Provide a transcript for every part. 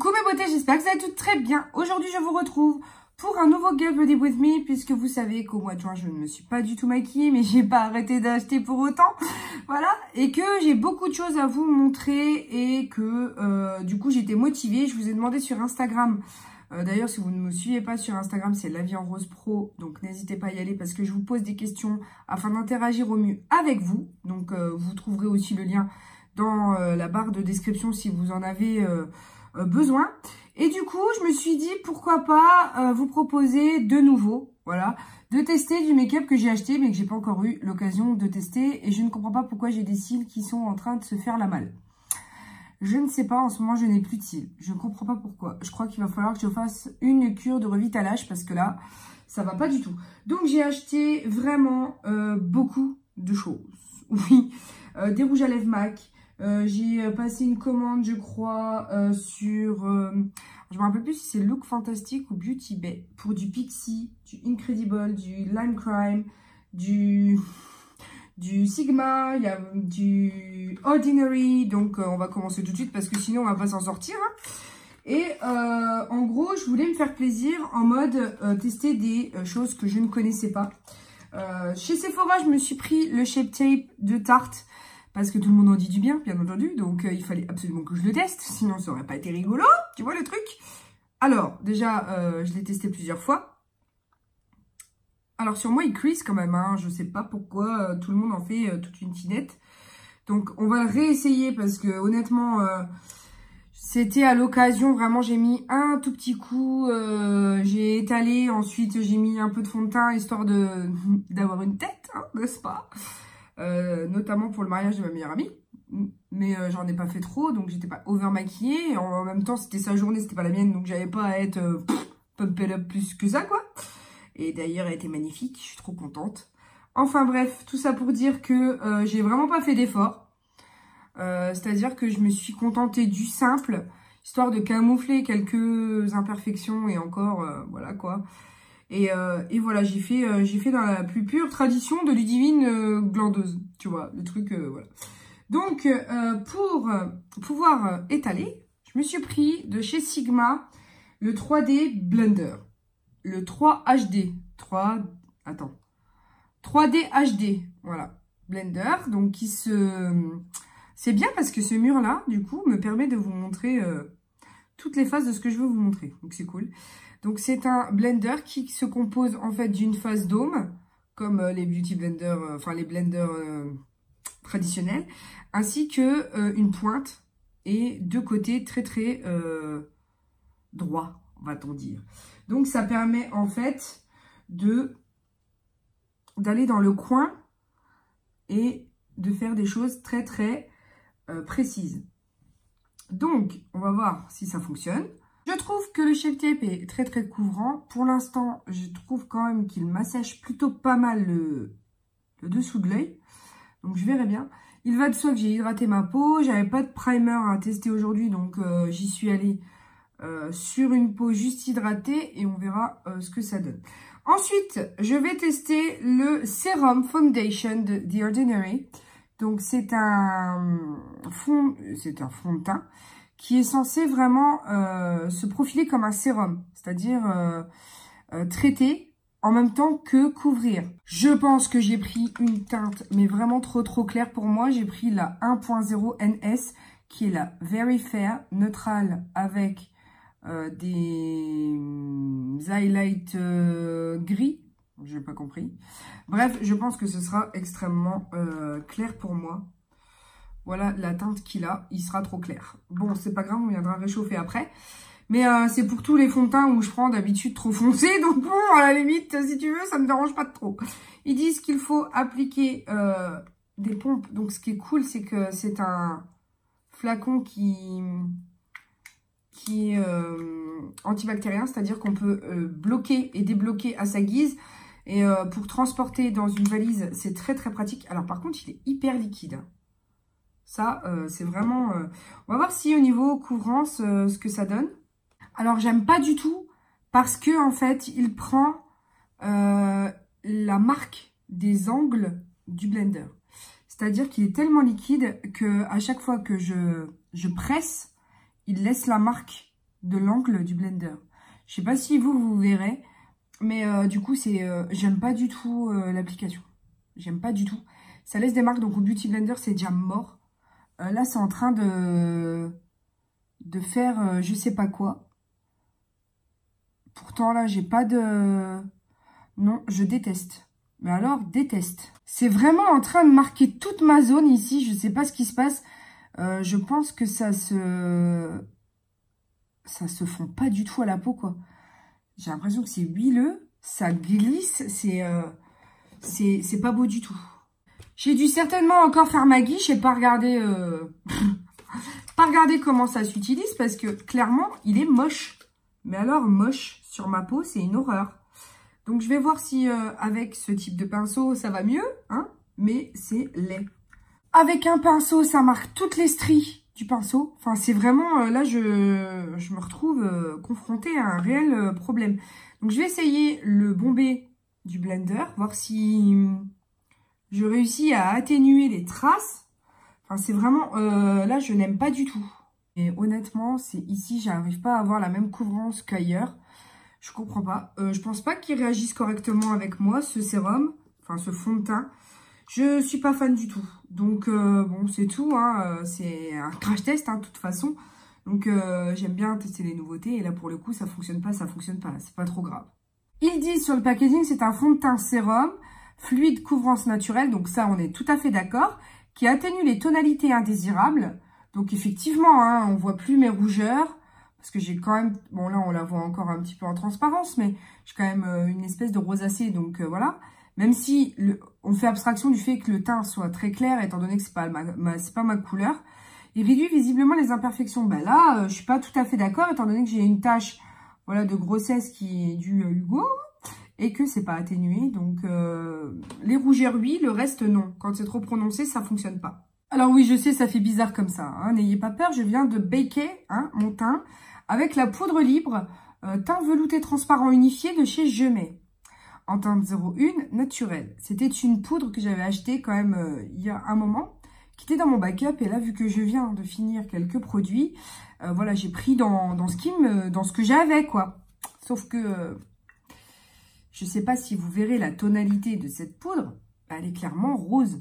Coucou mes beautés, j'espère que vous allez toutes très bien. Aujourd'hui, je vous retrouve pour un nouveau Get Ready With Me, puisque vous savez qu'au mois de juin, je ne me suis pas du tout maquillée, mais j'ai pas arrêté d'acheter pour autant. Voilà, et que j'ai beaucoup de choses à vous montrer et que du coup, j'étais motivée. Je vous ai demandé sur Instagram. D'ailleurs, si vous ne me suivez pas sur Instagram, c'est La Vie en Rose Pro. Donc, n'hésitez pas à y aller parce que je vous pose des questions afin d'interagir au mieux avec vous. Donc, vous trouverez aussi le lien dans la barre de description si vous en avez besoin. Et du coup, je me suis dit, pourquoi pas vous proposer de nouveau, voilà, de tester du make-up que j'ai acheté, mais que j'ai pas encore eu l'occasion de tester. Et je ne comprends pas pourquoi j'ai des cils qui sont en train de se faire la malle. Je ne sais pas, en ce moment, je n'ai plus de cils. Je ne comprends pas pourquoi. Je crois qu'il va falloir que je fasse une cure de revitallage parce que là, ça va pas du tout. Donc, j'ai acheté vraiment beaucoup de choses. Oui, des rouges à lèvres MAC. J'ai passé une commande, je crois, sur... je me rappelle plus si c'est Look Fantastic ou Beauty Bay. Pour du Pixie, du Incredible, du Lime Crime, du Sigma, il y a du Ordinary. Donc, on va commencer tout de suite parce que sinon, on va pas s'en sortir. Hein. Et en gros, je voulais me faire plaisir en mode tester des choses que je ne connaissais pas. Chez Sephora, je me suis pris le Shape Tape de Tarte. Parce que tout le monde en dit du bien, bien entendu. Donc, il fallait absolument que je le teste. Sinon, ça aurait pas été rigolo. Tu vois le truc? Alors, déjà, je l'ai testé plusieurs fois. Alors, sur moi, il crease quand même. Hein. Je sais pas pourquoi tout le monde en fait toute une tinette. Donc, on va le réessayer parce que, honnêtement, c'était à l'occasion. Vraiment, j'ai mis un tout petit coup. J'ai étalé. Ensuite, j'ai mis un peu de fond de teint, histoire d'avoir une tête, hein, n'est-ce pas? Notamment pour le mariage de ma meilleure amie, mais j'en ai pas fait trop, donc j'étais pas over maquillée. En même temps, c'était sa journée, c'était pas la mienne, donc j'avais pas à être pumped up plus que ça, quoi. Et d'ailleurs, elle était magnifique, je suis trop contente. Enfin bref, tout ça pour dire que j'ai vraiment pas fait d'effort. C'est-à-dire que je me suis contentée du simple, histoire de camoufler quelques imperfections et encore, voilà quoi. Et voilà, j'ai fait dans la plus pure tradition de Ludivine glandeuse, tu vois, le truc, voilà. Donc, pour pouvoir étaler, je me suis pris de chez Sigma le 3D Blender, le 3D HD, voilà, Blender, donc c'est bien parce que ce mur-là, du coup, me permet de vous montrer toutes les phases de ce que je veux vous montrer, donc c'est cool. Donc, c'est un blender qui se compose en fait d'une phase dôme, comme les beauty blenders, enfin les blenders traditionnels, ainsi que une pointe et deux côtés très très droits, va-t-on dire. Donc, ça permet en fait d'aller dans le coin et de faire des choses très très précises. Donc, on va voir si ça fonctionne. Je trouve que le Shape Tape est très très couvrant. Pour l'instant, je trouve quand même qu'il massage plutôt pas mal le dessous de l'œil. Donc je verrai bien. Il va de soi que j'ai hydraté ma peau. J'avais pas de primer à tester aujourd'hui, donc j'y suis allée sur une peau juste hydratée et on verra ce que ça donne. Ensuite, je vais tester le Serum Foundation de The Ordinary. Donc c'est un fond de teint qui est censé vraiment se profiler comme un sérum, c'est-à-dire traiter en même temps que couvrir. Je pense que j'ai pris une teinte, mais vraiment trop claire pour moi. J'ai pris la 1.0 NS, qui est la Very Fair, neutrale, avec des highlights gris. Je n'ai pas compris. Bref, je pense que ce sera extrêmement clair pour moi. Voilà la teinte qu'il a, il sera trop clair. Bon, c'est pas grave, on viendra réchauffer après. Mais c'est pour tous les fonds de teint où je prends d'habitude trop foncé. Donc bon, à la limite, si tu veux, ça me dérange pas trop. Ils disent qu'il faut appliquer des pompes. Donc ce qui est cool, c'est que c'est un flacon qui est antibactérien. C'est-à-dire qu'on peut bloquer et débloquer à sa guise. Et pour transporter dans une valise, c'est très très pratique. Alors par contre, il est hyper liquide. Ça, c'est vraiment... On va voir si au niveau couvrance, ce que ça donne. Alors, j'aime pas du tout parce que en fait, il prend la marque des angles du blender. C'est-à-dire qu'il est tellement liquide que à chaque fois que je presse, il laisse la marque de l'angle du blender. Je sais pas si vous verrez, mais du coup, j'aime pas du tout l'application. J'aime pas du tout. Ça laisse des marques, donc au Beauty Blender, c'est déjà mort. Là, c'est en train de faire je sais pas quoi. Pourtant, là, j'ai pas de... Non, je déteste. Mais alors, déteste. C'est vraiment en train de marquer toute ma zone ici. Je sais pas ce qui se passe. Je pense que ça se fond pas du tout à la peau, quoi. J'ai l'impression que c'est huileux. Ça glisse. C'est pas beau du tout. J'ai dû certainement encore faire ma guiche et pas regarder... pas regarder comment ça s'utilise parce que clairement, il est moche. Mais alors, moche sur ma peau, c'est une horreur. Donc, je vais voir si avec ce type de pinceau, ça va mieux, hein, mais c'est laid. Avec un pinceau, ça marque toutes les stries du pinceau. Enfin, c'est vraiment... là, je me retrouve confrontée à un réel problème. Donc, je vais essayer le bombé du blender, voir si je réussis à atténuer les traces. Enfin, c'est vraiment... là, je n'aime pas du tout. Et honnêtement, c'est ici, j'arrive pas à avoir la même couvrance qu'ailleurs. Je comprends pas. Je pense pas qu'il réagisse correctement avec moi, ce sérum. Enfin, ce fond de teint. Je suis pas fan du tout. Donc, bon, c'est tout. Hein. C'est un crash test, hein, de toute façon. Donc, j'aime bien tester les nouveautés. Et là, pour le coup, ça fonctionne pas, ça fonctionne pas. C'est pas trop grave. Ils disent sur le packaging, c'est un fond de teint sérum, fluide couvrance naturelle. Donc, ça, on est tout à fait d'accord. Qui atténue les tonalités indésirables. Donc, effectivement, hein, on voit plus mes rougeurs. Parce que j'ai quand même, bon là on la voit encore un petit peu en transparence, mais j'ai quand même une espèce de rosacée, donc voilà. Même si on fait abstraction du fait que le teint soit très clair, étant donné que c'est pas ma couleur, il réduit visiblement les imperfections. Ben là, je suis pas tout à fait d'accord, étant donné que j'ai une tache, voilà, de grossesse qui est due à Hugo et que c'est pas atténué. Donc les rougeurs oui, le reste non. Quand c'est trop prononcé, ça fonctionne pas. Alors oui, je sais, ça fait bizarre comme ça. Hein. N'ayez pas peur, je viens de baker mon teint avec la poudre libre teint velouté transparent unifié de chez Gemay. En teinte 01 naturelle. C'était une poudre que j'avais achetée quand même il y a un moment, qui était dans mon backup. Et là, vu que je viens de finir quelques produits, voilà, j'ai pris dans ce que j'avais, quoi. Sauf que je sais pas si vous verrez la tonalité de cette poudre, elle est clairement rose.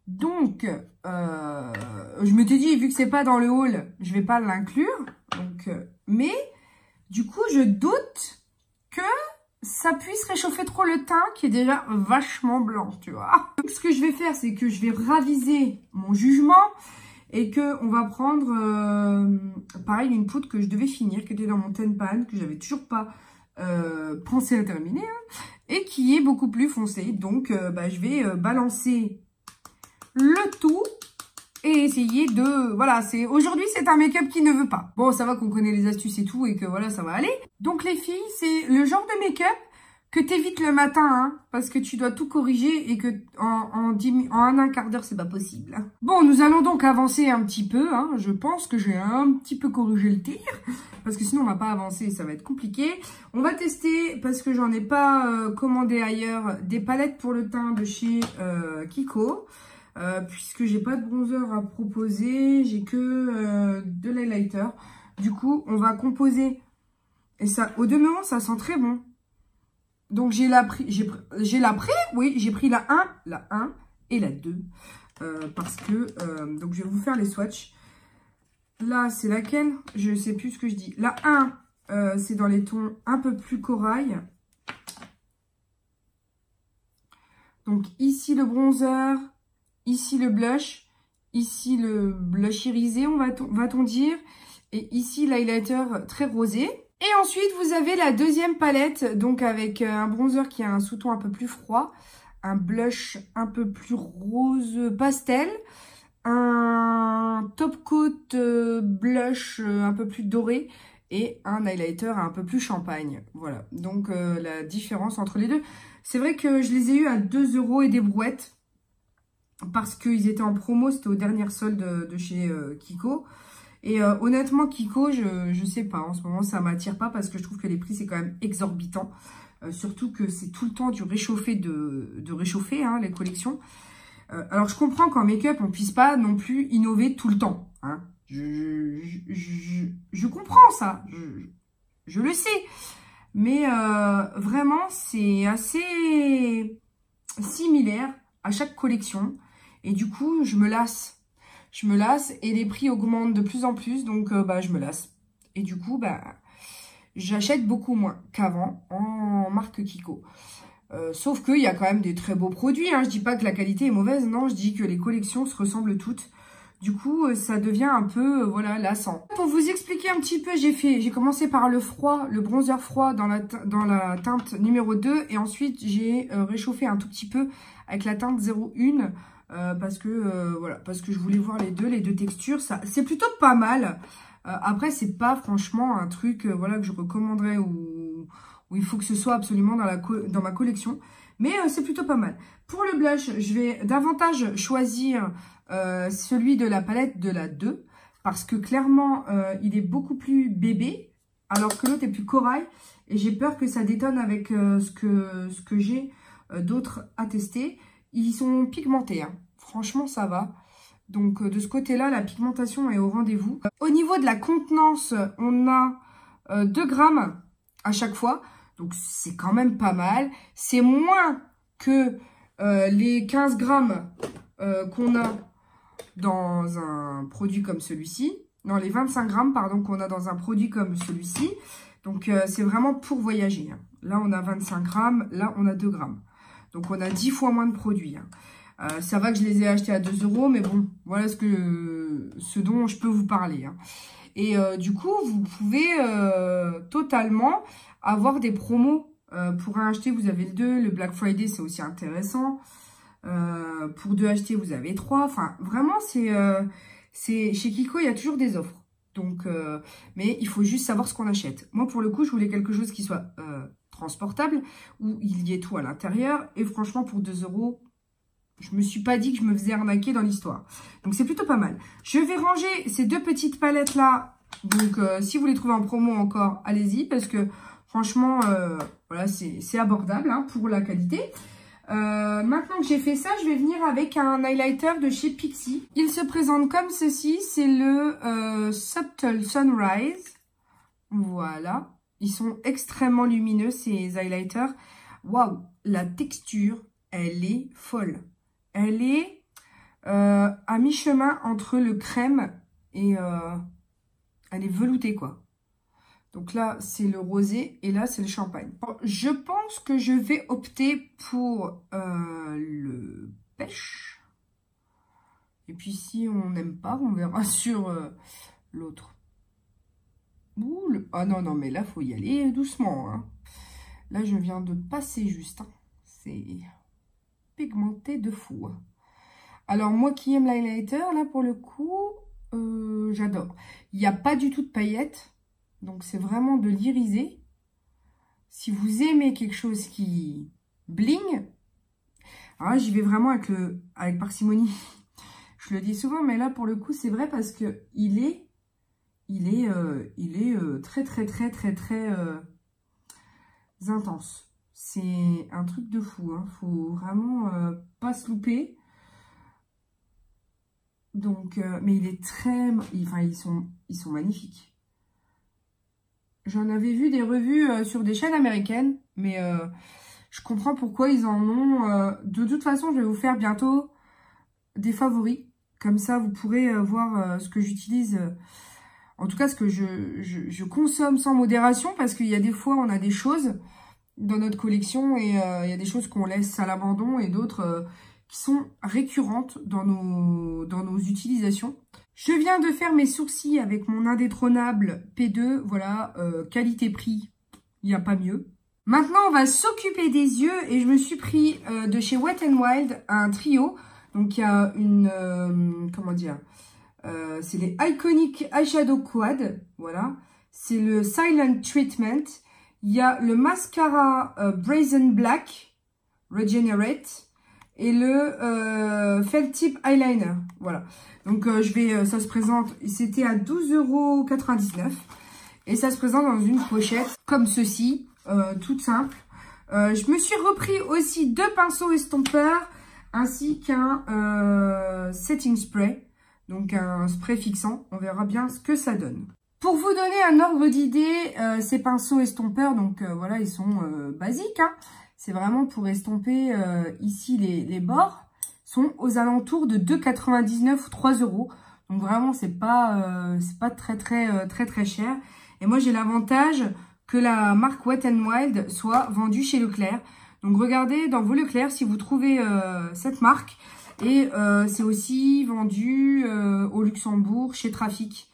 Donc, je m'étais dit, vu que c'est pas dans le haul, je vais pas l'inclure. Donc, mais, du coup, je doute que ça puisse réchauffer trop le teint qui est déjà vachement blanc, tu vois. Donc, ce que je vais faire, c'est que je vais raviser mon jugement et que on va prendre, pareil, une poudre que je devais finir, qui était dans mon ten pan, que j'avais toujours pas pensé à terminer, hein, et qui est beaucoup plus foncée. Donc, je vais balancer le tout et essayer de... Voilà, aujourd'hui, c'est un make-up qui ne veut pas. Bon, ça va qu'on connaît les astuces et tout et que voilà, ça va aller. Donc, les filles, c'est le genre de make-up que t'évites le matin, hein, parce que tu dois tout corriger et que en un quart d'heure, c'est pas possible. Hein. Bon, nous allons donc avancer un petit peu. Hein. Je pense que j'ai un petit peu corrigé le tir, parce que sinon, on va pas avancer, ça va être compliqué. On va tester, parce que j'en ai pas commandé ailleurs, des palettes pour le teint de chez Kiko. Puisque j'ai pas de bronzer à proposer, j'ai que de l'highlighter. Du coup, on va composer. Et ça, au demeurant, ça sent très bon. Donc, j'ai pris la 1 et la 2. Parce que, donc, je vais vous faire les swatchs. Là, c'est laquelle? Je sais plus ce que je dis. La 1, c'est dans les tons un peu plus corail. Donc, ici, le bronzer. Ici, le blush. Ici, le blush irisé, va-t-on dire. Et ici, l'highlighter très rosé. Et ensuite, vous avez la deuxième palette. Donc, avec un bronzer qui a un sous-ton un peu plus froid. Un blush un peu plus rose pastel. Un top coat blush un peu plus doré. Et un highlighter un peu plus champagne. Voilà. Donc, la différence entre les deux. C'est vrai que je les ai eu à 2 € et des brouettes. Parce qu'ils étaient en promo, c'était aux dernières soldes de chez Kiko. Et honnêtement, Kiko, je sais pas, en ce moment, ça m'attire pas parce que je trouve que les prix, c'est quand même exorbitant. Surtout que c'est tout le temps du réchauffé de réchauffer, hein, les collections. Alors, je comprends qu'en make-up, on puisse pas non plus innover tout le temps. Hein. Je comprends ça, je le sais. Mais vraiment, c'est assez similaire à chaque collection. Et du coup, je me lasse. Je me lasse et les prix augmentent de plus en plus. Donc, je me lasse. Et du coup, j'achète beaucoup moins qu'avant en marque Kiko. Sauf qu'il y a quand même des très beaux produits. Hein. Je dis pas que la qualité est mauvaise. Non, je dis que les collections se ressemblent toutes. Du coup, ça devient un peu, voilà, lassant. Pour vous expliquer un petit peu, j'ai commencé par le froid, le bronzer froid dans la teinte numéro 2. Et ensuite, j'ai réchauffé un tout petit peu avec la teinte 01. Parce que, voilà, parce que je voulais voir les deux textures. C'est plutôt pas mal. Après, c'est pas franchement un truc, voilà, que je recommanderais ou il faut que ce soit absolument dans ma collection. Mais c'est plutôt pas mal. Pour le blush, je vais davantage choisir celui de la palette de la 2. Parce que clairement, il est beaucoup plus bébé. Alors que l'autre est plus corail. Et j'ai peur que ça détonne avec ce que j'ai d'autres à tester. Ils sont pigmentés. Hein. Franchement, ça va. Donc, de ce côté-là, la pigmentation est au rendez-vous. Au niveau de la contenance, on a 2 grammes à chaque fois. Donc, c'est quand même pas mal. C'est moins que les 15 grammes qu'on a dans un produit comme celui-ci. Non, les 25 grammes, pardon, qu'on a dans un produit comme celui-ci. Donc, c'est vraiment pour voyager. Hein. Là, on a 25 grammes. Là, on a 2 grammes. Donc, on a 10 fois moins de produits. Hein. Ça va que je les ai achetés à 2 €, mais bon, voilà ce dont je peux vous parler. Hein. Et du coup, vous pouvez totalement avoir des promos. Pour un acheté, vous avez le 2. Le Black Friday, c'est aussi intéressant. Pour 2 achetés, vous avez 3. Enfin, vraiment, chez Kiko, il y a toujours des offres. Donc, mais il faut juste savoir ce qu'on achète. Moi, pour le coup, je voulais quelque chose qui soit transportable, où il y ait tout à l'intérieur. Et franchement, pour 2 €, je me suis pas dit que je me faisais arnaquer dans l'histoire. Donc, c'est plutôt pas mal. Je vais ranger ces 2 petites palettes-là. Donc, si vous les trouvez en promo encore, allez-y. Parce que, franchement, voilà, c'est abordable hein, pour la qualité. Maintenant que j'ai fait ça, je vais venir avec un highlighter de chez Pixi. Il se présente comme ceci. C'est le Subtle Sunrise. Voilà. Ils sont extrêmement lumineux, ces highlighters. Waouh, la texture, elle est folle. Elle est à mi-chemin entre le crème et elle est veloutée, quoi. Donc là, c'est le rosé et là, c'est le champagne. Bon, je pense que je vais opter pour le pêche. Et puis, si on n'aime pas, on verra sur l'autre. Ah non, non, mais là, faut y aller doucement. Hein. Là, je viens de passer juste. Hein. C'est pigmenté de fou. Hein. Alors, moi qui aime l'highlighter, là, pour le coup, j'adore. Il n'y a pas du tout de paillettes. Donc, c'est vraiment de l'irisé. Si vous aimez quelque chose qui bling, alors là, j'y vais vraiment avec parcimonie. Je le dis souvent, mais là, pour le coup, c'est vrai parce que il est très, très, très, très, très intense. C'est un truc de fou. Hein. Faut vraiment pas se louper. Donc, mais il est très... Enfin, ils sont magnifiques. J'en avais vu des revues sur des chaînes américaines, mais je comprends pourquoi ils en ont. De toute façon, je vais vous faire bientôt des favoris. Comme ça, vous pourrez voir ce que j'utilise... En tout cas, ce que je consomme sans modération, parce qu'il y a des fois, on a des choses dans notre collection et il y a des choses qu'on laisse à l'abandon et d'autres qui sont récurrentes dans nos utilisations. Je viens de faire mes sourcils avec mon indétrônable P2. Voilà, qualité-prix, il n'y a pas mieux. Maintenant, on va s'occuper des yeux et je me suis pris de chez Wet n Wild un trio. Donc, il y a une... comment dire, c'est les Iconic Eyeshadow Quad, voilà. C'est le Silent Treatment. Il y a le mascara Brazen Black Regenerate et le Felt Tip Eyeliner, voilà. Donc ça se présente, c'était à 12,99 € et ça se présente dans une pochette comme ceci, toute simple. Je me suis repris aussi 2 pinceaux estompeurs ainsi qu'un setting spray. Donc un spray fixant, on verra bien ce que ça donne. Pour vous donner un ordre d'idée, ces pinceaux estompeurs, donc voilà, ils sont basiques. Hein. C'est vraiment pour estomper ici les bords. Sont aux alentours de 2,99 ou 3 €. Donc vraiment, c'est pas très cher. Et moi, j'ai l'avantage que la marque Wet n Wild soit vendue chez Leclerc. Donc regardez dans vos Leclerc si vous trouvez cette marque. Et c'est aussi vendu au Luxembourg chez Trafic.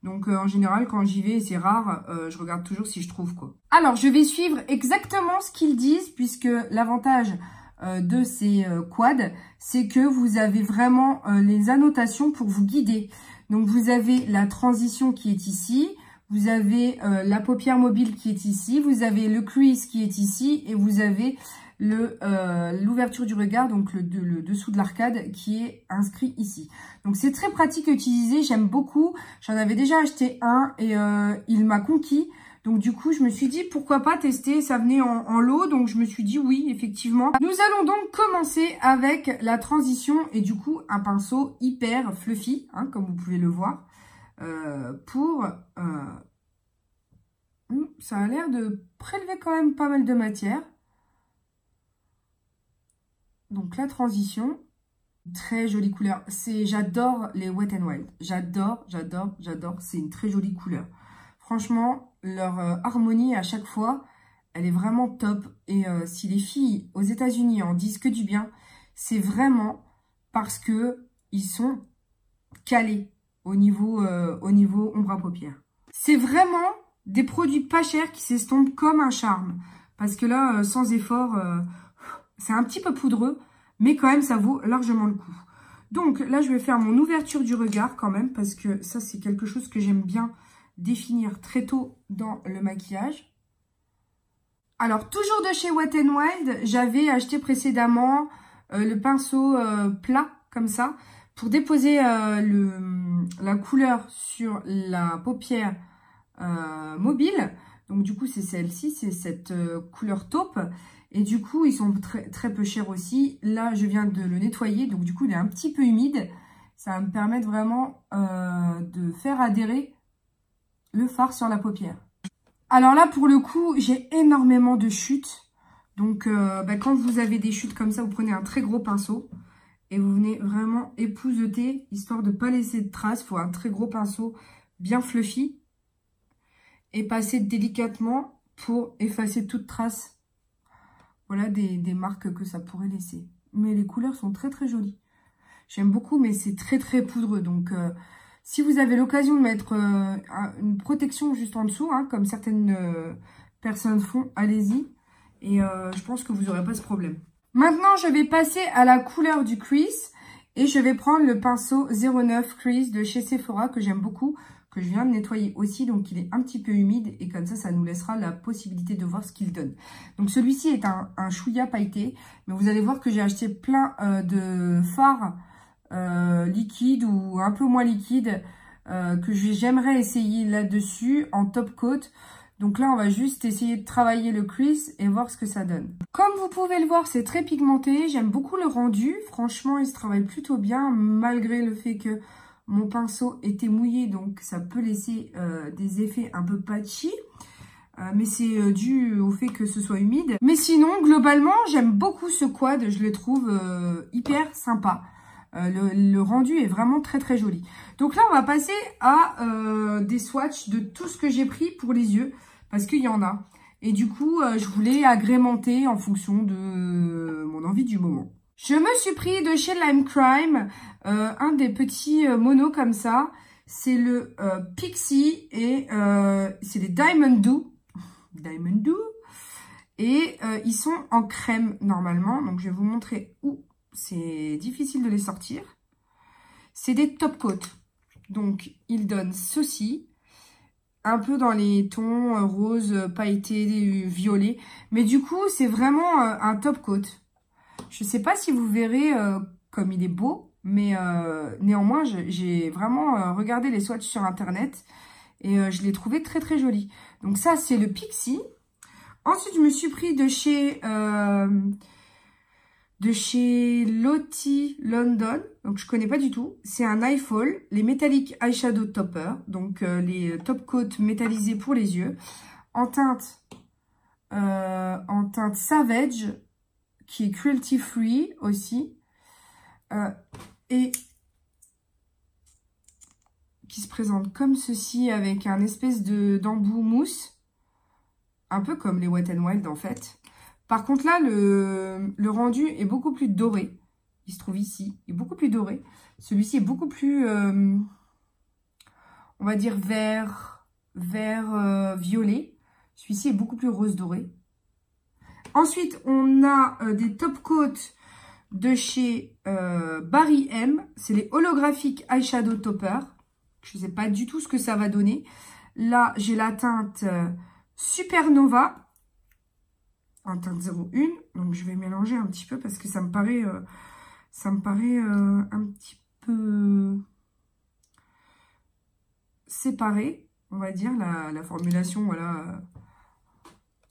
Donc en général, quand j'y vais, c'est rare, je regarde toujours si je trouve quoi. Alors, je vais suivre exactement ce qu'ils disent, puisque l'avantage de ces quads, c'est que vous avez vraiment les annotations pour vous guider. Donc, vous avez la transition qui est ici, vous avez la paupière mobile qui est ici, vous avez le crease qui est ici, et vous avez l'ouverture du regard, donc le dessous de l'arcade qui est inscrit ici. Donc c'est très pratique à utiliser, j'aime beaucoup. J'en avais déjà acheté un et il m'a conquis. Donc du coup je me suis dit pourquoi pas tester, ça venait en lot, donc je me suis dit oui effectivement. Nous allons donc commencer avec la transition et du coup un pinceau hyper fluffy, hein, comme vous pouvez le voir. Ça a l'air de prélever quand même pas mal de matière. Donc la transition, très jolie couleur. J'adore les Wet n Wild. J'adore. C'est une très jolie couleur. Franchement, leur harmonie à chaque fois, elle est vraiment top. Et si les filles aux États-Unis en disent que du bien, c'est vraiment parce que ils sont calés au niveau ombre à paupières. C'est vraiment des produits pas chers qui s'estompent comme un charme. Parce que là, sans effort... c'est un petit peu poudreux, mais quand même, ça vaut largement le coup. Donc là, je vais faire mon ouverture du regard quand même, parce que ça, c'est quelque chose que j'aime bien définir très tôt dans le maquillage. Alors, toujours de chez Wet n Wild, j'avais acheté précédemment le pinceau plat, comme ça, pour déposer la couleur sur la paupière mobile. Donc, du coup, c'est celle-ci, c'est cette couleur taupe. Et du coup, ils sont très peu chers aussi. Là, je viens de le nettoyer. Donc, du coup, il est un petit peu humide. Ça va me permettre vraiment de faire adhérer le fard sur la paupière. Alors là, pour le coup, j'ai énormément de chutes. Donc, quand vous avez des chutes comme ça, vous prenez un très gros pinceau. Et vous venez vraiment épouseter, histoire de ne pas laisser de traces. Il faut un très gros pinceau bien fluffy. Et passer délicatement pour effacer toute trace. Voilà des marques que ça pourrait laisser. Mais les couleurs sont très jolies. J'aime beaucoup, mais c'est très poudreux. Donc, si vous avez l'occasion de mettre une protection juste en dessous, hein, comme certaines personnes font, allez-y. Et je pense que vous n'aurez pas ce problème. Maintenant, je vais passer à la couleur du crease. Et je vais prendre le pinceau 09 Crease de chez Sephora, que j'aime beaucoup. Que je viens de nettoyer aussi, donc il est un petit peu humide et comme ça nous laissera la possibilité de voir ce qu'il donne. Donc celui-ci est un chouïa pailleté, mais vous allez voir que j'ai acheté plein de fards liquides ou un peu moins liquides que j'aimerais essayer là-dessus en top coat. Donc là, on va juste essayer de travailler le crease et voir ce que ça donne. Comme vous pouvez le voir, c'est très pigmenté. J'aime beaucoup le rendu. Franchement, il se travaille plutôt bien malgré le fait que mon pinceau était mouillé, donc ça peut laisser des effets un peu patchy. Mais c'est dû au fait que ce soit humide. Mais sinon, globalement, j'aime beaucoup ce quad. Je le trouve hyper sympa. Le rendu est vraiment très joli. Donc là, on va passer à des swatchs de tout ce que j'ai pris pour les yeux. Parce qu'il y en a. Et du coup, je voulais agrémenter en fonction de mon envie du moment. Je me suis pris de chez Lime Crime un des petits monos comme ça. C'est le Pixie et c'est les Diamond Dew. Diamond Dew. Et ils sont en crème normalement. Donc je vais vous montrer où c'est difficile de les sortir. C'est des top coat. Donc ils donnent ceci. Un peu dans les tons rose, pailleté, violet. Mais du coup, c'est vraiment un top coat. Je ne sais pas si vous verrez comme il est beau, mais néanmoins, j'ai vraiment regardé les swatchs sur Internet et je l'ai trouvé très joli. Donc ça, c'est le Pixie. Ensuite, je me suis pris de chez de chez Lottie London. Donc, je connais pas du tout. C'est un eye fall, les Metallic Eyeshadow Topper. Donc, les top coat métallisés pour les yeux. En teinte Savage, qui est cruelty free aussi. Et qui se présente comme ceci avec un espèce d'embout mousse. Un peu comme les Wet n Wild en fait. Par contre là, le rendu est beaucoup plus doré. Il se trouve ici, il est beaucoup plus doré. Celui-ci est beaucoup plus, on va dire vert violet. Celui-ci est beaucoup plus rose doré. Ensuite, on a des top coats de chez Barry M. C'est les Holographic Eyeshadow Topper. Je ne sais pas du tout ce que ça va donner. Là, j'ai la teinte Supernova. En teinte 01, donc je vais mélanger un petit peu parce que ça me paraît un petit peu séparé, on va dire, la formulation, voilà.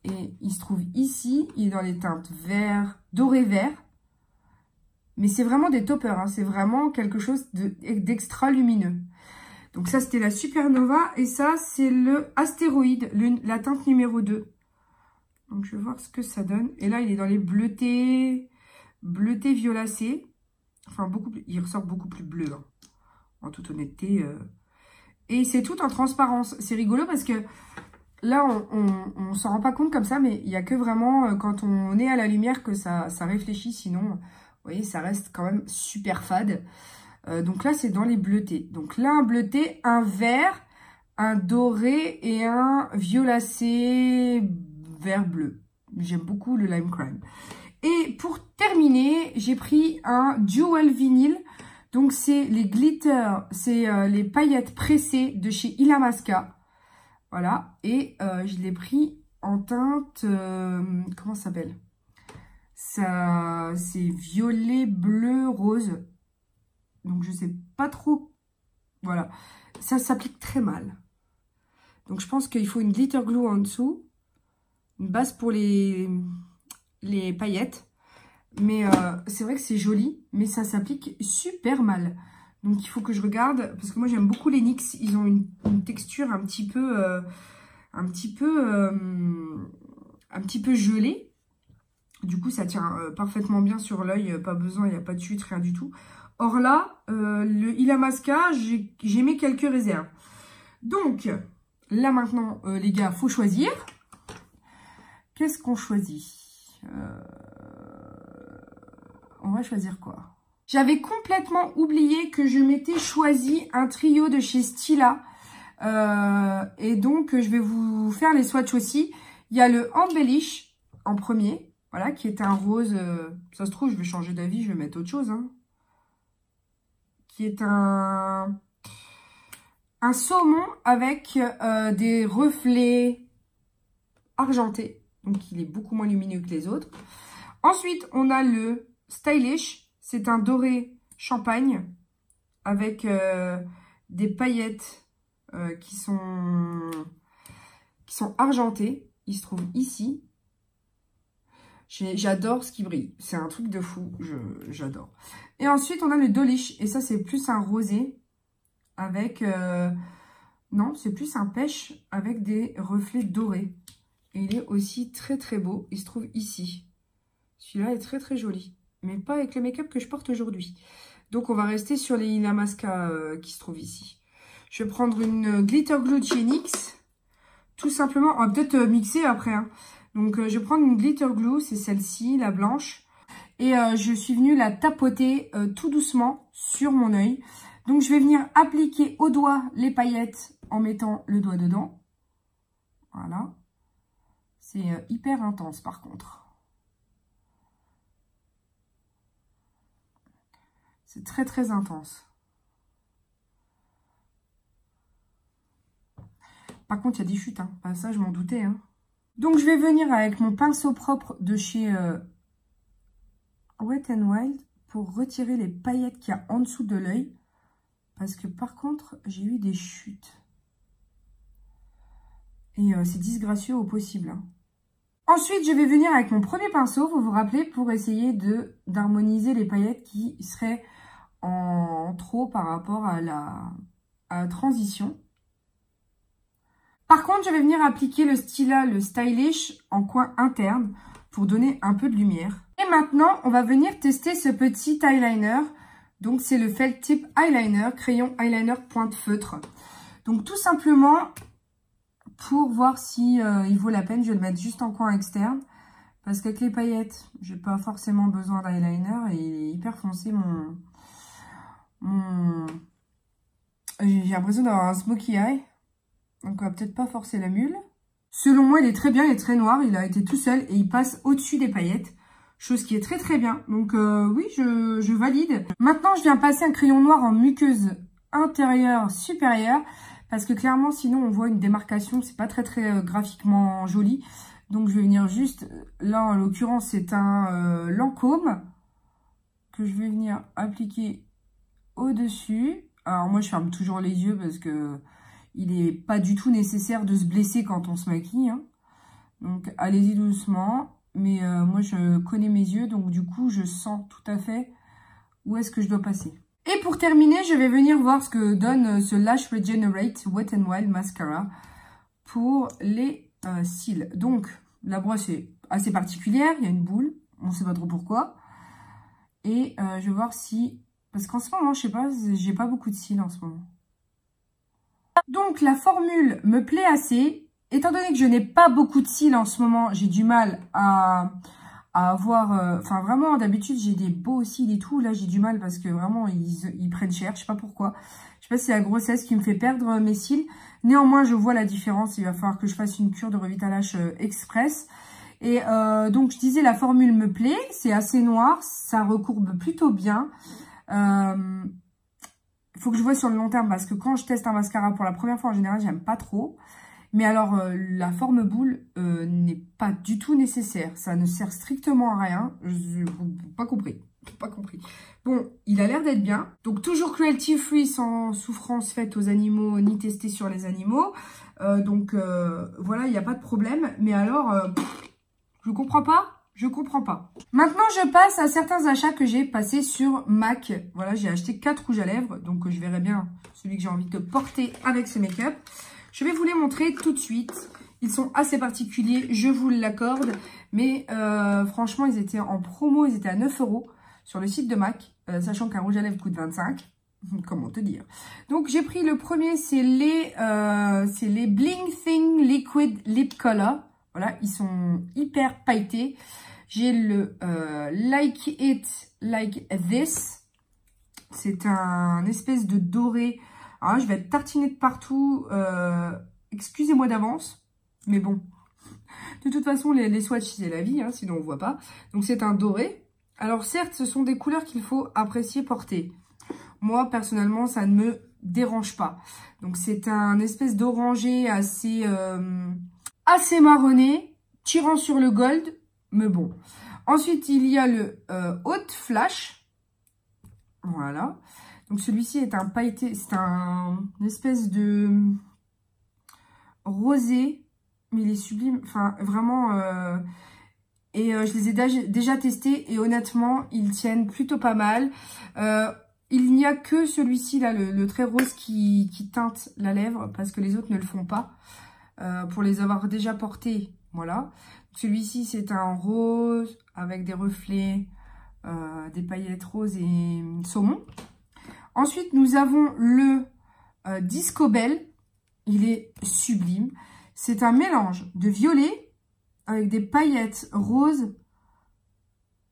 Et il se trouve ici, il est dans les teintes vert, doré vert, mais c'est vraiment des toppers, hein, c'est vraiment quelque chose d'extra lumineux. Donc ça, c'était la Supernova, et ça, c'est le Astéroïde, la teinte numéro 2. Donc, je vais voir ce que ça donne. Et là, il est dans les bleutés violacés. Enfin, il ressort beaucoup plus bleu, hein, en toute honnêteté. Et c'est tout en transparence. C'est rigolo parce que là, on s'en rend pas compte comme ça, mais il n'y a que vraiment quand on est à la lumière que ça réfléchit. Sinon, vous voyez, ça reste quand même super fade. Donc là, c'est dans les bleutés. Donc là, un bleuté, un vert, un doré et un violacé vert bleu. J'aime beaucoup le lime crime. Et pour terminer, j'ai pris un dual vinyle. Donc c'est les glitters, c'est les paillettes pressées de chez Illamasqua. Voilà. Et je l'ai pris en teinte, comment ça s'appelle? Ça, c'est violet, bleu, rose. Donc je sais pas trop. Voilà. Ça s'applique très mal. Donc je pense qu'il faut une glitter glue en dessous. Une base pour les paillettes. Mais c'est vrai que c'est joli, mais ça s'applique super mal. Donc il faut que je regarde, parce que moi j'aime beaucoup les NYX. Ils ont une texture un petit peu gelée. Du coup ça tient parfaitement bien sur l'œil, pas besoin, il n'y a pas de chute, rien du tout. Or là, le Illamasqua, j'ai mis quelques réserves. Donc là maintenant, les gars, faut choisir. Qu'est-ce qu'on choisit? On va choisir quoi? J'avais complètement oublié que je m'étais choisi un trio de chez Stila. Et donc, je vais vous faire les swatchs aussi. Il y a le Embellish en premier. Voilà, qui est un rose. Ça se trouve, je vais changer d'avis, je vais mettre autre chose. Hein, qui est un saumon avec des reflets argentés. Donc, il est beaucoup moins lumineux que les autres. Ensuite, on a le Stylish. C'est un doré champagne avec des paillettes qui sont argentées. Il se trouve ici. J'adore ce qui brille. C'est un truc de fou. J'adore. Et ensuite, on a le Dolish. Et ça, c'est plus un rosé avec... non, c'est plus un pêche avec des reflets dorés. Et il est aussi très très beau. Il se trouve ici. Celui-là est très très joli. Mais pas avec le make-up que je porte aujourd'hui. Donc on va rester sur les Illamasqua qui se trouvent ici. Je vais prendre une glitter glue de chez NYX. Tout simplement, on va peut-être mixer après. Hein. Donc je vais prendre une glitter glue, c'est celle-ci, la blanche. Et je suis venue la tapoter tout doucement sur mon œil. Donc je vais venir appliquer au doigt les paillettes en mettant le doigt dedans. Voilà. C'est hyper intense par contre. C'est très très intense. Par contre, il y a des chutes. Hein. Pas ça, je m'en doutais. Hein. Donc, je vais venir avec mon pinceau propre de chez Wet n Wild pour retirer les paillettes qu'il y a en dessous de l'œil. Parce que par contre, j'ai eu des chutes. Et c'est disgracieux au possible. Hein. Ensuite, je vais venir avec mon premier pinceau, vous vous rappelez, pour essayer d'harmoniser les paillettes qui seraient en trop par rapport à la transition. Par contre, je vais venir appliquer le Stila, le Stylish, en coin interne pour donner un peu de lumière. Et maintenant, on va venir tester ce petit eyeliner. Donc, c'est le Felt Tip Eyeliner, crayon eyeliner pointe feutre. Donc, tout simplement, pour voir si il vaut la peine, je vais le mettre juste en coin externe. Parce qu'avec les paillettes, j'ai pas forcément besoin d'eyeliner. Et il est hyper foncé, j'ai l'impression d'avoir un smokey eye. Donc, on va peut-être pas forcer la mule. Selon moi, il est très bien, il est très noir. Il a été tout seul et il passe au-dessus des paillettes. Chose qui est très très bien. Donc, oui, je valide. Maintenant, je viens passer un crayon noir en muqueuse intérieure supérieure. Parce que clairement, sinon, on voit une démarcation. C'est pas très très graphiquement joli. Donc, je vais venir juste... Là, en l'occurrence, c'est un Lancôme. Que je vais venir appliquer au-dessus. Alors, moi, je ferme toujours les yeux parce que... Il n'est pas du tout nécessaire de se blesser quand on se maquille. Hein. Donc, allez-y doucement. Mais moi, je connais mes yeux. Donc, du coup, je sens tout à fait où est-ce que je dois passer. Et pour terminer, je vais venir voir ce que donne ce Lash Regenerate Wet n Wild Mascara pour les cils. Donc, la brosse est assez particulière. Il y a une boule. On ne sait pas trop pourquoi. Et je vais voir si... Parce qu'en ce moment, je sais pas, j'ai pas beaucoup de cils en ce moment. Donc, la formule me plaît assez. Étant donné que je n'ai pas beaucoup de cils en ce moment, j'ai du mal à avoir... Enfin, vraiment, d'habitude, j'ai des beaux cils et tout. Là, j'ai du mal parce que vraiment, ils prennent cher. Je sais pas pourquoi. Je sais pas si c'est la grossesse qui me fait perdre mes cils. Néanmoins, je vois la différence. Il va falloir que je fasse une cure de revitalash express. Et donc, je disais, la formule me plaît. C'est assez noir. Ça recourbe plutôt bien. Il faut que je vois sur le long terme parce que quand je teste un mascara pour la première fois, en général, j'aime pas trop. Mais alors, la forme boule n'est pas du tout nécessaire. Ça ne sert strictement à rien. Je n'ai pas compris. Pas compris. Bon, il a l'air d'être bien. Donc, toujours cruelty free, sans souffrance faite aux animaux, ni testée sur les animaux. Donc, voilà, il n'y a pas de problème. Mais alors, je comprends pas. Je comprends pas. Maintenant, je passe à certains achats que j'ai passés sur MAC. Voilà, j'ai acheté 4 rouges à lèvres. Donc, je verrai bien celui que j'ai envie de porter avec ce make-up. Je vais vous les montrer tout de suite. Ils sont assez particuliers, je vous l'accorde. Mais franchement, ils étaient en promo. Ils étaient à 9 € sur le site de MAC. Sachant qu'un rouge à lèvres coûte 25. Comment te dire. Donc, j'ai pris le premier. C'est les Bling Thing Liquid Lip Color. Voilà, ils sont hyper pailletés. J'ai le Like It Like This. C'est un espèce de doré. Alors, je vais être tartinée de partout. Excusez-moi d'avance. Mais bon. De toute façon, les swatchs, c'est la vie. Hein, sinon, on ne voit pas. Donc, c'est un doré. Alors, certes, ce sont des couleurs qu'il faut apprécier porter. Moi, personnellement, ça ne me dérange pas. Donc, c'est un espèce d'orangé assez marronné, tirant sur le gold, mais bon. Ensuite, il y a le Hot Flash. Voilà. Donc, celui-ci est un pailleté, c'est une espèce de rosé, mais il est sublime. Enfin, vraiment... je les ai déjà testés et honnêtement, ils tiennent plutôt pas mal. Il n'y a que celui-ci, là, le très rose qui teinte la lèvre, parce que les autres ne le font pas. Pour les avoir déjà portés, voilà. Celui-ci, c'est un rose avec des reflets, des paillettes roses et saumon. Ensuite, nous avons le Disco Bell. Il est sublime. C'est un mélange de violet avec des paillettes roses.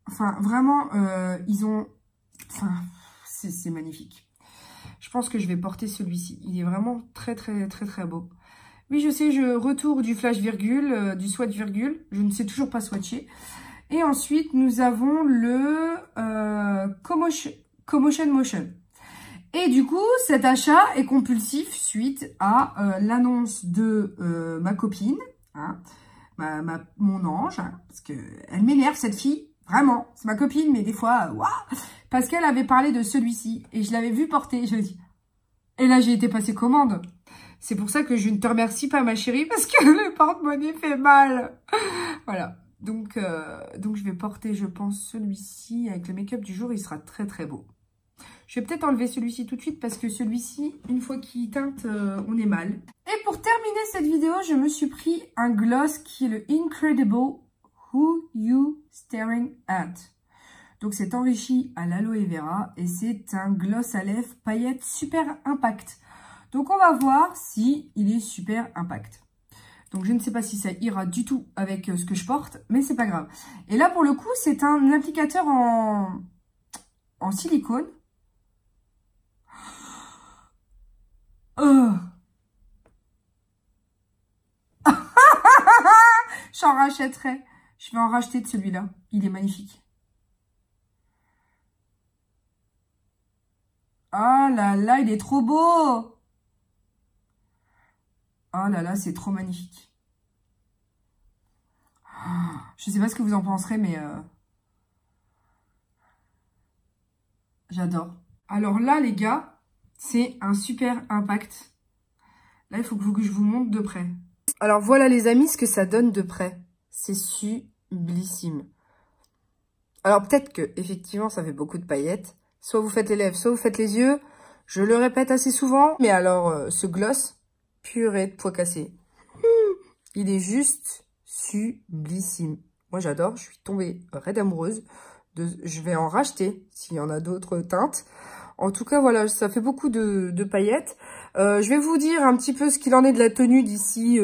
Enfin, vraiment, ils ont... Enfin, c'est magnifique. Je pense que je vais porter celui-ci. Il est vraiment très, très, très, très beau. Oui, je sais, je retourne du flash virgule, du swatch virgule. Je ne sais toujours pas swatcher. Et ensuite, nous avons le Commotion Motion. Et du coup, cet achat est compulsif suite à l'annonce de ma copine, hein, mon ange, hein, parce qu'elle m'énerve cette fille, vraiment. C'est ma copine, mais des fois, waouh, parce qu'elle avait parlé de celui-ci et je l'avais vu porter. Je dis, et là, j'ai été passée commande. C'est pour ça que je ne te remercie pas, ma chérie, parce que le porte-monnaie fait mal. Voilà. Donc je vais porter, je pense, celui-ci avec le make-up du jour. Il sera très, très beau. Je vais peut-être enlever celui-ci tout de suite parce que celui-ci, une fois qu'il teinte, on est mal. Et pour terminer cette vidéo, je me suis pris un gloss qui est le Incredible Who You Staring At. Donc c'est enrichi à l'aloe vera et c'est un gloss à lèvres paillettes super impact. Donc on va voir si il est super impact. Donc je ne sais pas si ça ira du tout avec ce que je porte, mais c'est pas grave. Et là pour le coup, c'est un applicateur en silicone. J'en rachèterai. Je vais en racheter de celui-là. Il est magnifique. Oh là là, il est trop beau. Oh là là, c'est trop magnifique. Je sais pas ce que vous en penserez, mais j'adore. Alors là, les gars, c'est un super impact. Là, il faut que je vous montre de près. Alors voilà, les amis, ce que ça donne de près. C'est sublissime. Alors peut-être que effectivement, ça fait beaucoup de paillettes. Soit vous faites les lèvres, soit vous faites les yeux. Je le répète assez souvent. Mais alors, ce gloss, purée de pois cassés. Il est juste sublissime. Moi, j'adore. Je suis tombée raide amoureuse. Je vais en racheter s'il y en a d'autres teintes. En tout cas, voilà, ça fait beaucoup de paillettes. Je vais vous dire un petit peu ce qu'il en est de la tenue d'ici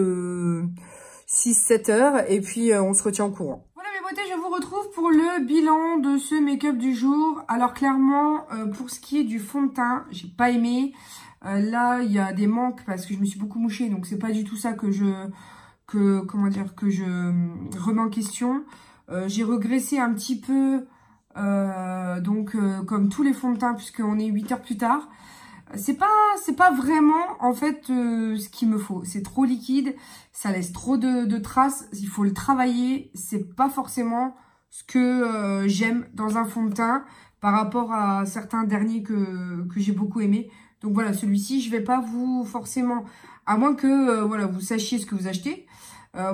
6-7 heures. Et puis, on se retient au courant. Voilà mes beautés, je vous retrouve pour le bilan de ce make-up du jour. Alors clairement, pour ce qui est du fond de teint, j'ai pas aimé. Là, il y a des manques parce que je me suis beaucoup mouchée. Donc, c'est pas du tout ça que je remets en question. J'ai régressé un petit peu... comme tous les fonds de teint puisqu'on est 8 heures plus tard, c'est pas vraiment en fait ce qu'il me faut. C'est trop liquide, ça laisse trop de traces, il faut le travailler. C'est pas forcément ce que j'aime dans un fond de teint par rapport à certains derniers que j'ai beaucoup aimé. Donc voilà, celui-ci je vais pas vous forcément, à moins que voilà, vous sachiez ce que vous achetez.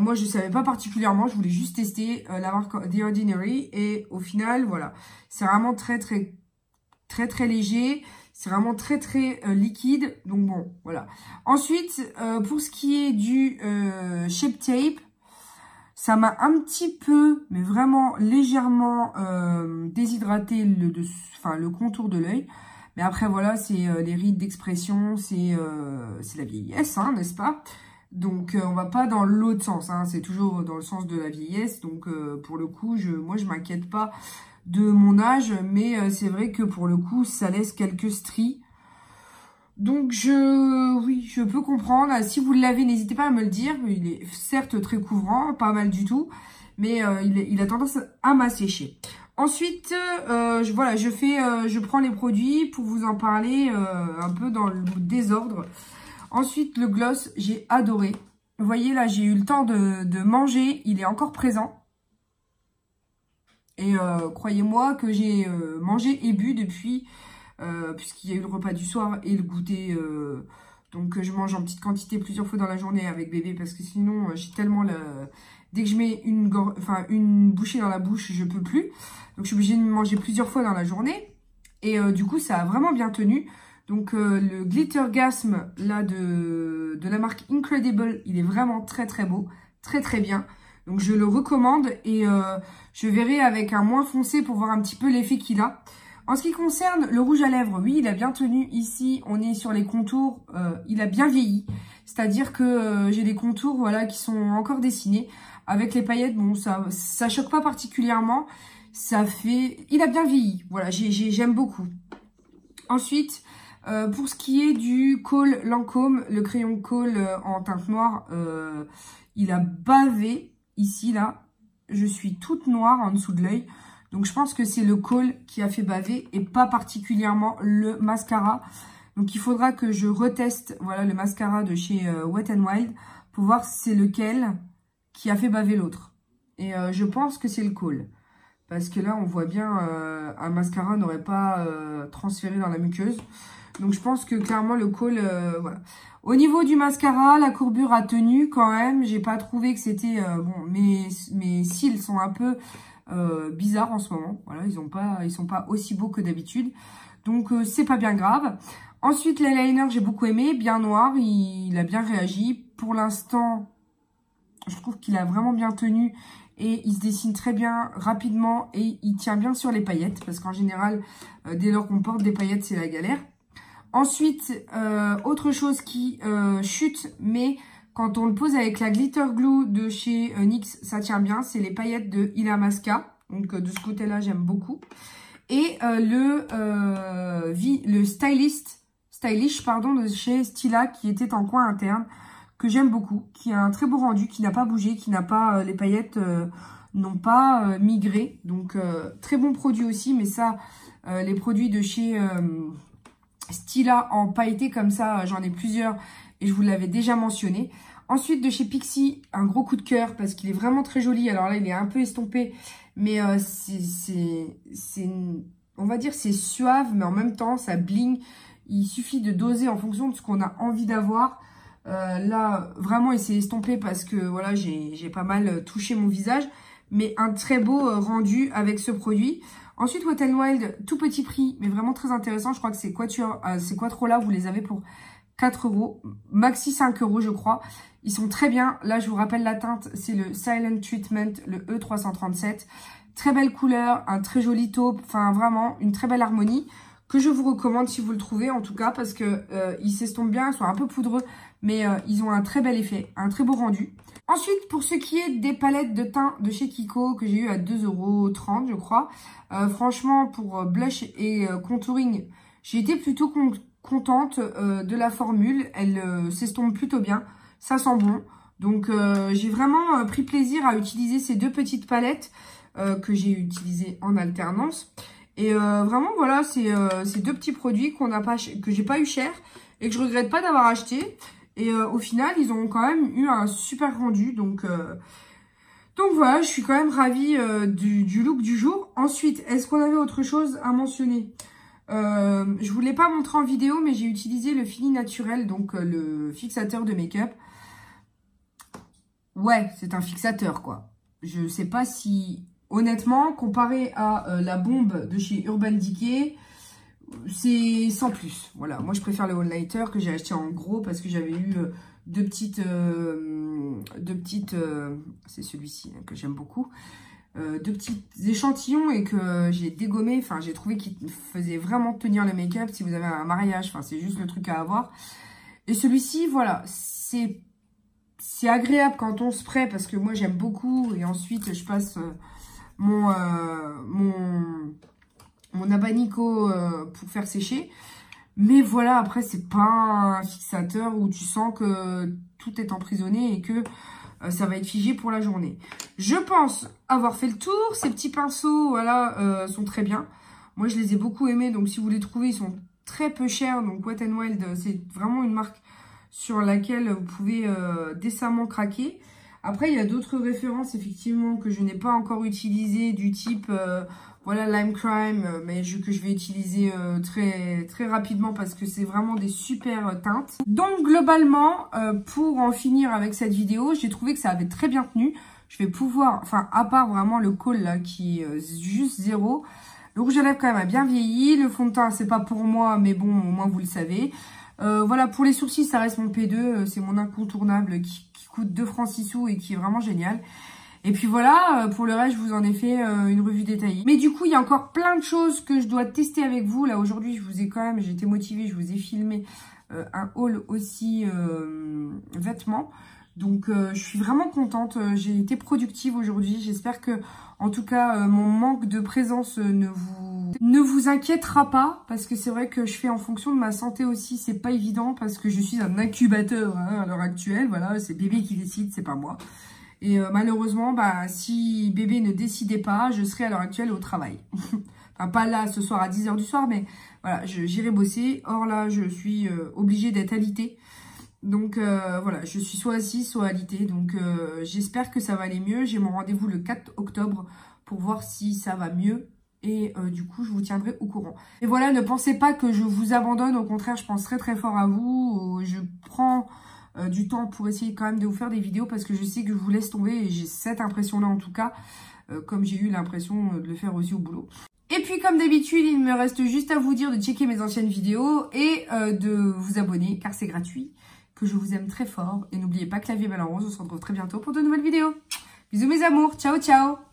Moi, je savais pas particulièrement. Je voulais juste tester la marque The Ordinary. Et au final, voilà. C'est vraiment très léger. C'est vraiment très liquide. Donc bon, voilà. Ensuite, pour ce qui est du Shape Tape, ça m'a un petit peu, mais vraiment légèrement déshydraté le contour de l'œil. Mais après, voilà, c'est les rides d'expression. C'est la vieillesse, hein, n'est-ce pas ? Donc, on va pas dans l'autre sens, hein, c'est toujours dans le sens de la vieillesse. Donc, pour le coup, moi, je m'inquiète pas de mon âge, mais c'est vrai que pour le coup, ça laisse quelques stries. Donc, oui, je peux comprendre. Si vous l'avez, n'hésitez pas à me le dire. Il est certes très couvrant, pas mal du tout, mais il a tendance à m'assécher. Ensuite, je prends les produits pour vous en parler un peu dans le désordre. Ensuite, le gloss, j'ai adoré. Vous voyez, là, j'ai eu le temps de manger. Il est encore présent. Et croyez-moi que j'ai mangé et bu depuis, puisqu'il y a eu le repas du soir et le goûter. Donc, je mange en petite quantité plusieurs fois dans la journée avec bébé, parce que sinon, j'ai tellement dès que je mets une bouchée dans la bouche, je peux plus. Donc, je suis obligée de manger plusieurs fois dans la journée. Et du coup, ça a vraiment bien tenu. Donc, le Glittergasm, là, de la marque Incredible, il est vraiment très beau, très bien. Donc, je le recommande et je verrai avec un moins foncé pour voir un petit peu l'effet qu'il a. En ce qui concerne le rouge à lèvres, oui, il a bien tenu. Ici, on est sur les contours, il a bien vieilli. C'est-à-dire que j'ai des contours, voilà, qui sont encore dessinés. Avec les paillettes, bon, ça choque pas particulièrement. Il a bien vieilli, voilà, j'aime beaucoup. Ensuite... pour ce qui est du Kohl Lancôme, le crayon Kohl en teinte noire, il a bavé ici, là. Je suis toute noire en dessous de l'œil. Donc, je pense que c'est le Kohl qui a fait baver et pas particulièrement le mascara. Donc, il faudra que je reteste, voilà, le mascara de chez Wet n Wild pour voir si c'est lequel qui a fait baver l'autre. Et je pense que c'est le Kohl. Parce que là, on voit bien, un mascara n'aurait pas transféré dans la muqueuse. Donc je pense que clairement le col, voilà. Au niveau du mascara, la courbure a tenu quand même. J'ai pas trouvé que c'était... bon, mes cils sont un peu bizarres en ce moment. Voilà, ils sont pas aussi beaux que d'habitude. Donc c'est pas bien grave. Ensuite, l'eyeliner, j'ai beaucoup aimé. Bien noir, il a bien réagi. Pour l'instant, je trouve qu'il a vraiment bien tenu. Et il se dessine très bien, rapidement. Et il tient bien sur les paillettes. Parce qu'en général, dès lors qu'on porte des paillettes, c'est la galère. Ensuite, autre chose qui chute, mais quand on le pose avec la Glitter Glue de chez NYX, ça tient bien. C'est les paillettes de Illamasqua. Donc de ce côté-là, j'aime beaucoup. Et le Stylish pardon, de chez Stila, qui était en coin interne, que j'aime beaucoup, qui a un très beau rendu, qui n'a pas bougé, qui n'a pas... les paillettes n'ont pas migré. Donc très bon produit aussi, mais ça, les produits de chez... Stila en pailleté comme ça, j'en ai plusieurs et je vous l'avais déjà mentionné. Ensuite, de chez Pixi, un gros coup de cœur parce qu'il est vraiment très joli. Alors là, il est un peu estompé, mais on va dire c'est suave, mais en même temps, ça bling. Il suffit de doser en fonction de ce qu'on a envie d'avoir. Là, vraiment, il s'est estompé parce que voilà, j'ai pas mal touché mon visage. Mais un très beau rendu avec ce produit. Ensuite, Wet n Wild, tout petit prix, mais vraiment très intéressant. Je crois que c'est Quattrola, vous les avez pour 4 €, maxi 5 € je crois. Ils sont très bien. Là, je vous rappelle la teinte, c'est le Silent Treatment, le E337. Très belle couleur, un très joli taupe, enfin vraiment une très belle harmonie que je vous recommande si vous le trouvez en tout cas parce que ils s'estompent bien, ils sont un peu poudreux, mais ils ont un très bel effet, un très beau rendu. Ensuite, pour ce qui est des palettes de teint de chez Kiko, que j'ai eu à 2,30 € je crois. Franchement, pour blush et contouring, j'ai été plutôt contente de la formule. Elle s'estompe plutôt bien, ça sent bon. Donc, j'ai vraiment pris plaisir à utiliser ces deux petites palettes que j'ai utilisées en alternance. Et vraiment, voilà, c'est deux petits produits que j'ai pas eu cher et que je regrette pas d'avoir acheté. Et au final, ils ont quand même eu un super rendu. Donc voilà, je suis quand même ravie du look du jour. Ensuite, est-ce qu'on avait autre chose à mentionner? Je vous l'ai pas montré en vidéo, mais j'ai utilisé le Fini Naturel, donc le fixateur de make-up. Ouais, c'est un fixateur, quoi. Je sais pas si, honnêtement, comparé à la bombe de chez Urban Decay, c'est sans plus. Voilà, moi je préfère le All Nighter que j'ai acheté en gros parce que j'avais eu deux petites c'est celui-ci hein, que j'aime beaucoup, deux petits échantillons et que j'ai dégommé. Enfin, j'ai trouvé qu'il faisait vraiment tenir le make-up si vous avez un mariage. Enfin, c'est juste le truc à avoir. Et celui-ci, voilà, c'est agréable quand on spray parce que moi j'aime beaucoup. Et ensuite, je passe mon abanico pour faire sécher. Mais voilà, après, c'est pas un fixateur où tu sens que tout est emprisonné et que ça va être figé pour la journée. Je pense avoir fait le tour. Ces petits pinceaux, voilà, sont très bien. Moi, je les ai beaucoup aimés. Donc, si vous les trouvez, ils sont très peu chers. Donc, Wet n Wild, c'est vraiment une marque sur laquelle vous pouvez décemment craquer. Après, il y a d'autres références, effectivement, que je n'ai pas encore utilisées, du type... voilà, Lime Crime, mais que je vais utiliser très rapidement parce que c'est vraiment des super teintes. Donc, globalement, pour en finir avec cette vidéo, j'ai trouvé que ça avait très bien tenu. Je vais pouvoir, enfin, à part vraiment le col là, qui est juste 0. Le rouge à lèvres, quand même, a bien vieilli. Le fond de teint, c'est pas pour moi, mais bon, au moins, vous le savez. Voilà, pour les sourcils, ça reste mon P2. C'est mon incontournable qui coûte 2 francs 6 sous et qui est vraiment génial. Et puis voilà, pour le reste, je vous en ai fait une revue détaillée. Mais du coup, il y a encore plein de choses que je dois tester avec vous. Là, aujourd'hui, je vous ai quand même, j'ai été motivée, je vous ai filmé un haul aussi vêtements. Donc, je suis vraiment contente. J'ai été productive aujourd'hui. J'espère que, en tout cas, mon manque de présence ne vous inquiétera pas. Parce que c'est vrai que je fais en fonction de ma santé aussi. C'est pas évident parce que je suis un incubateur hein, à l'heure actuelle. Voilà, c'est bébé qui décide, c'est pas moi. Et malheureusement, bah, si bébé ne décidait pas, je serais à l'heure actuelle au travail. Enfin, pas là ce soir à 10 h du soir, mais voilà, j'irai bosser. Or là, je suis obligée d'être alitée. Donc voilà, je suis soit assise, soit alitée. Donc j'espère que ça va aller mieux. J'ai mon rendez-vous le 4 octobre pour voir si ça va mieux Et du coup, je vous tiendrai au courant. Et voilà, ne pensez pas que je vous abandonne. Au contraire, je pense très très fort à vous. Je prends du temps pour essayer quand même de vous faire des vidéos parce que je sais que je vous laisse tomber. Et j'ai cette impression-là en tout cas, comme j'ai eu l'impression de le faire aussi au boulot. Et puis comme d'habitude, il me reste juste à vous dire de checker mes anciennes vidéos et de vous abonner car c'est gratuit. Que je vous aime très fort. Et n'oubliez pas que la vie est belle en rose. On se retrouve très bientôt pour de nouvelles vidéos. Bisous mes amours. Ciao ciao.